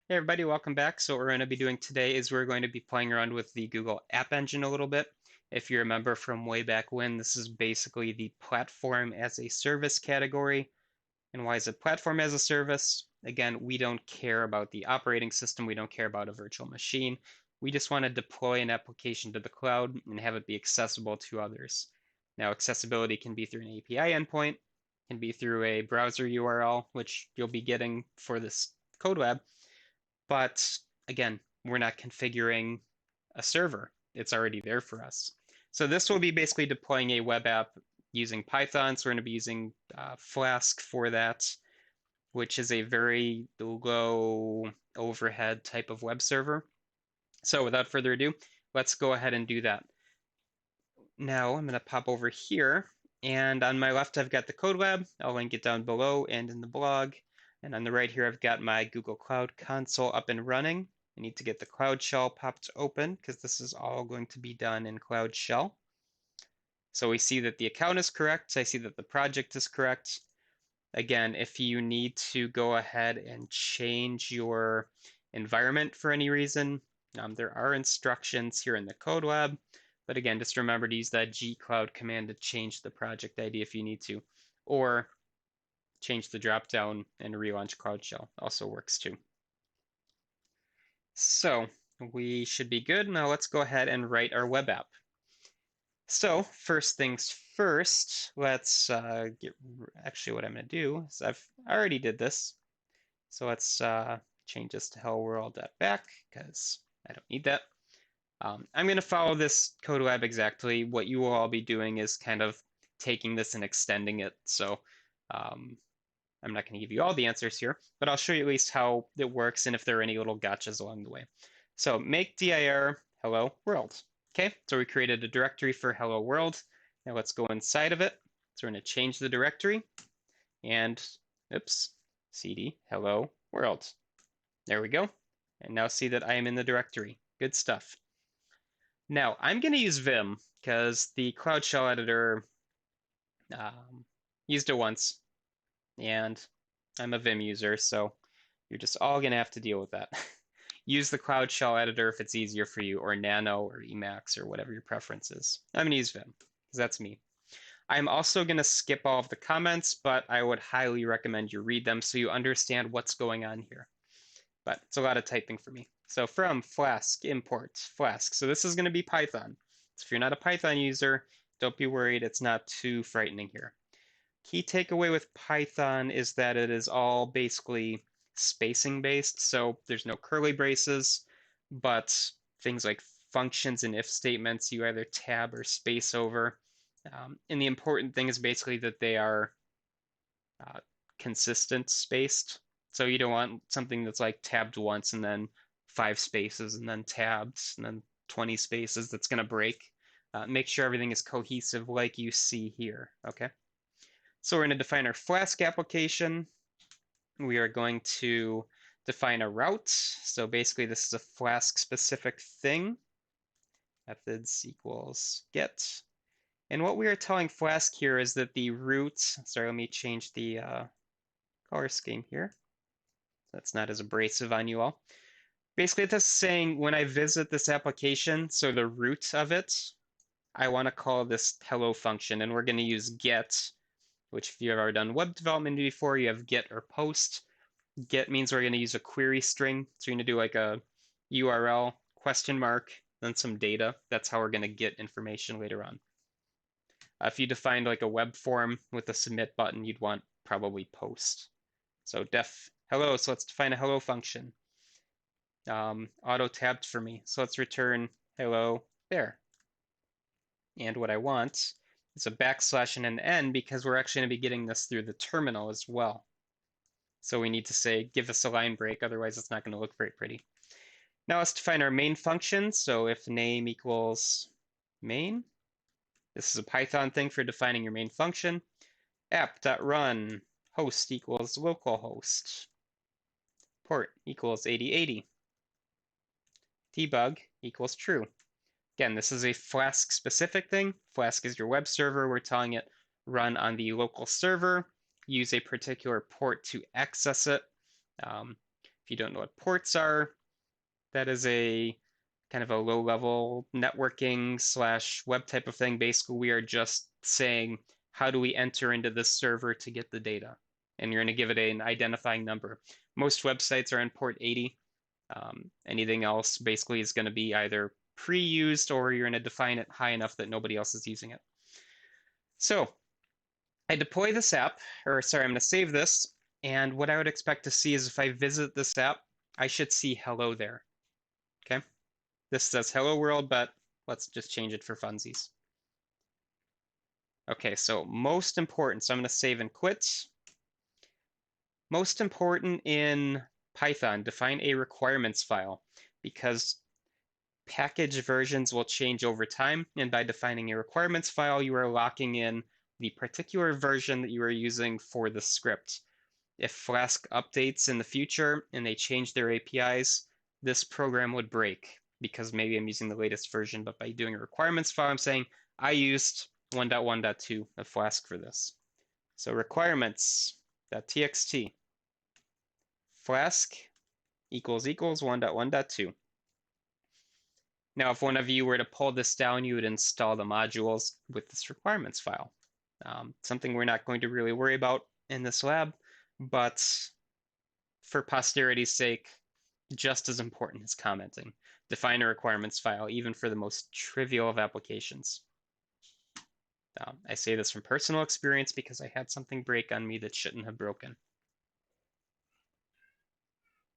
Hey everybody, welcome back. So what we're going to be doing today is we're going to be playing around with the Google App Engine a little bit. If you remember from way back when, this is basically the platform as a service category. And why is it platform as a service? Again, we don't care about the operating system. We don't care about a virtual machine. We just want to deploy an application to the cloud and have it be accessible to others. Now, accessibility can be through an API endpoint, can be through a browser URL, which you'll be getting for this code lab. But again, we're not configuring a server. It's already there for us. So this will be basically deploying a web app using Python. So we're going to be using Flask for that, which is a very low overhead type of web server. So without further ado, let's go ahead and do that. Now I'm going to pop over here, and on my left I've got the code lab. I'll link it down below and in the blog. And on the right here I've got my Google Cloud Console up and running. I need to get the Cloud Shell popped open because this is all going to be done in Cloud Shell. So we see that the account is correct. I see that the project is correct. Again, if you need to go ahead and change your environment for any reason, there are instructions here in the code lab. But again, just remember to use that gcloud command to change the project ID if you need to, or change the dropdown and relaunch Cloud Shell. Also works too. So we should be good. Now let's go ahead and write our web app. So first things first, let's actually what I'm going to do is I already did this. So let's change this to hello world.back because I don't need that. I'm going to follow this code lab exactly. What you will all be doing is kind of taking this and extending it. So I'm not going to give you all the answers here, but I'll show you at least how it works and if there are any little gotchas along the way. So make dir hello world. Okay, so we created a directory for hello world. Now let's go inside of it. So we're going to change the directory and oops, cd hello world. There we go. And now see that I am in the directory. Good stuff. Now I'm going to use Vim because the Cloud Shell editor used it once, and I'm a Vim user, so you're just all going to have to deal with that. Use the Cloud Shell editor if it's easier for you, or Nano, or Emacs, or whatever your preference is. I'm going to use Vim because that's me. I'm also going to skip all of the comments, but I would highly recommend you read them so you understand what's going on here. But it's a lot of typing for me. So from flask import flask. So this is going to be Python. So if you're not a Python user, don't be worried. It's not too frightening here. Key takeaway with Python is that it is all basically spacing based. So there's no curly braces, but things like functions and if statements, you either tab or space over. And the important thing is basically that they are consistent spaced. So you don't want something that's like tabbed once and then 5 spaces and then tabbed and then 20 spaces that's going to break. Make sure everything is cohesive like you see here, okay? So we're going to define our Flask application. We are going to define a route. So basically this is a Flask specific thing. Methods equals get. And what we are telling Flask here is that the root, sorry, let me change the color scheme here. That's not as abrasive on you all. Basically, this is saying when I visit this application, so the root of it, I want to call this hello function, and we're going to use get, which if you've ever done web development before, you have get or post. Get means we're going to use a query string. So you're going to do like a URL question mark, then some data. That's how we're going to get information later on. If you defined like a web form with a submit button, you'd want probably post. So def hello, so let's define a hello function. Auto tabbed for me, so let's return hello there. And what I want is a backslash and an n because we're actually going to be getting this through the terminal as well. So we need to say give us a line break, otherwise it's not going to look very pretty. Now let's define our main function. So if name equals main, this is a Python thing for defining your main function. App.run host equals localhost. Port equals 8080. Debug equals true. Again, this is a Flask specific thing. Flask is your web server. We're telling it run on the local server. Use a particular port to access it. If If you don't know what ports are, that is a kind of a low-level networking slash web type of thing. Basically, we are just saying, how do we enter into this server to get the data? And you're going to give it an identifying number. Most websites are in port 80. Anything else basically is going to be either pre-used or you're going to define it high enough that nobody else is using it. So I deploy this app, or sorry, I'm going to save this. And what I would expect to see is if I visit this app, I should see hello there. Okay. This says hello world, but let's just change it for funsies. Okay, so most important. So I'm going to save and quit. Most important in Python, define a requirements file because package versions will change over time. And by defining a requirements file, you are locking in the particular version that you are using for the script. If Flask updates in the future and they change their APIs, this program would break because maybe I'm using the latest version, but by doing a requirements file, I'm saying I used 1.1.2 of Flask for this. So requirements.txt Flask equals 1.1.2. Now, if one of you were to pull this down, you would install the modules with this requirements file. Something we're not going to really worry about in this lab, but for posterity's sake, just as important as commenting. Define a requirements file, even for the most trivial of applications. I say this from personal experience because I had something break on me that shouldn't have broken.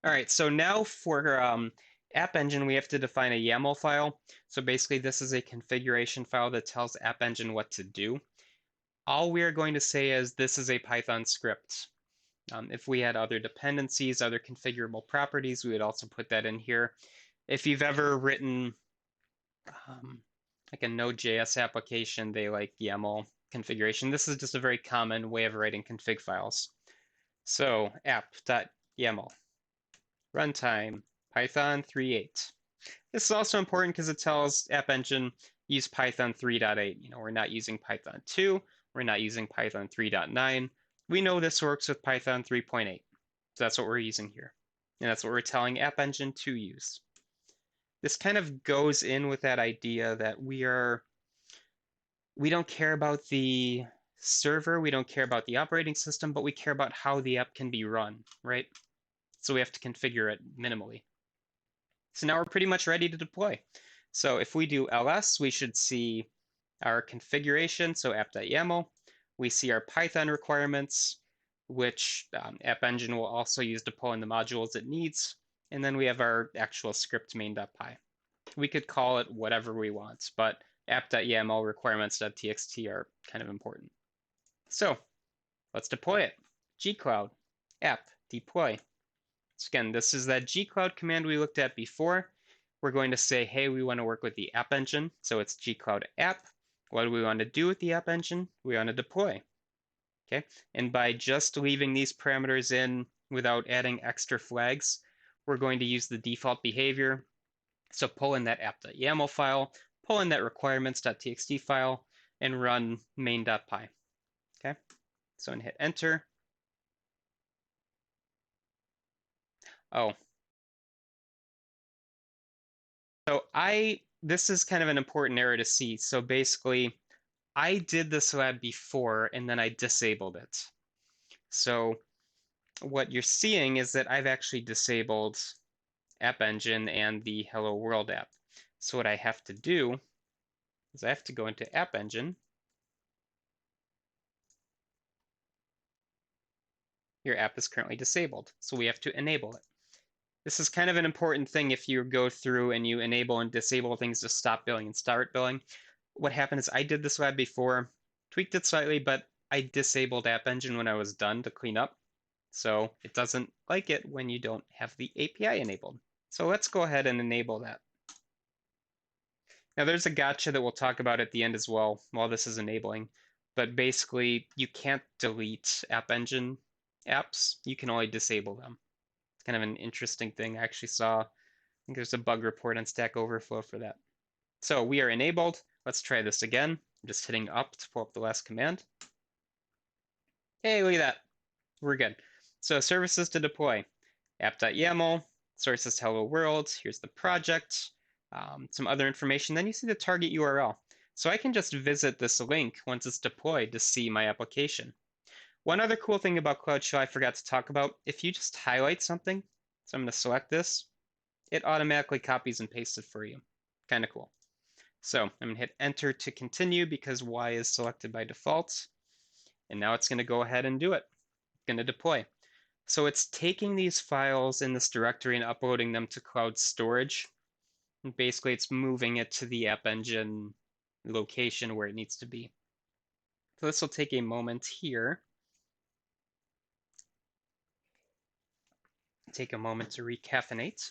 All right, so now for App Engine, we have to define a YAML file. So basically, this is a configuration file that tells App Engine what to do. All we are going to say is this is a Python script. If we had other dependencies, other configurable properties, we would also put that in here. If you've ever written like a Node.js application, they like YAML configuration. This is just a very common way of writing config files. So app.yaml, runtime, Python 3.8. This is also important because it tells App Engine use Python 3.8. You know, we're not using Python 2. We're not using Python 3.9. We know this works with Python 3.8. So that's what we're using here. And that's what we're telling App Engine to use. This kind of goes in with that idea that we don't care about the server, we don't care about the operating system, but we care about how the app can be run, right? So we have to configure it minimally. So now we're pretty much ready to deploy. So if we do ls, we should see our configuration, so app.yaml. We see our Python requirements, which App Engine will also use to pull in the modules it needs. And then we have our actual script main.py. We could call it whatever we want, but app.yaml requirements.txt are kind of important. So let's deploy it. gcloud app deploy. So again, this is that gcloud command we looked at before. We're going to say, hey, we want to work with the App Engine. So it's gcloud app. What do we want to do with the App Engine? We want to deploy. Okay, and by just leaving these parameters in without adding extra flags, we're going to use the default behavior. So pull in that app.yaml file, pull in that requirements.txt file, and run main.py. Okay, so and hit enter. Oh. So this is kind of an important error to see. So basically, I did this lab before and then I disabled it. So what you're seeing is that I've actually disabled App Engine and the Hello World app. So what I have to do is I have to go into App Engine. Your app is currently disabled, so we have to enable it. This is kind of an important thing if you go through and you enable and disable things to stop billing and start billing. What happened is I did this lab before, tweaked it slightly, but I disabled App Engine when I was done to clean up. So it doesn't like it when you don't have the API enabled. So let's go ahead and enable that. Now there's a gotcha that we'll talk about at the end as well while this is enabling. But basically, you can't delete App Engine apps. You can only disable them. It's kind of an interesting thing. I actually saw, I think there's a bug report on Stack Overflow for that. So we are enabled. Let's try this again. I'm just hitting up to pull up the last command. Hey, look at that. We're good. So services to deploy. app.yaml, source is hello world, here's the project, some other information, then you see the target URL. So I can just visit this link once it's deployed to see my application. One other cool thing about Cloud Shell I forgot to talk about, if you just highlight something, so I'm going to select this, it automatically copies and pastes it for you. Kind of cool. So I'm going to hit enter to continue because Y is selected by default. And now it's going to go ahead and do it. It's going to deploy. So it's taking these files in this directory and uploading them to cloud storage. And basically, it's moving it to the App Engine location where it needs to be. So this will take a moment here. Take a moment to recaffeinate.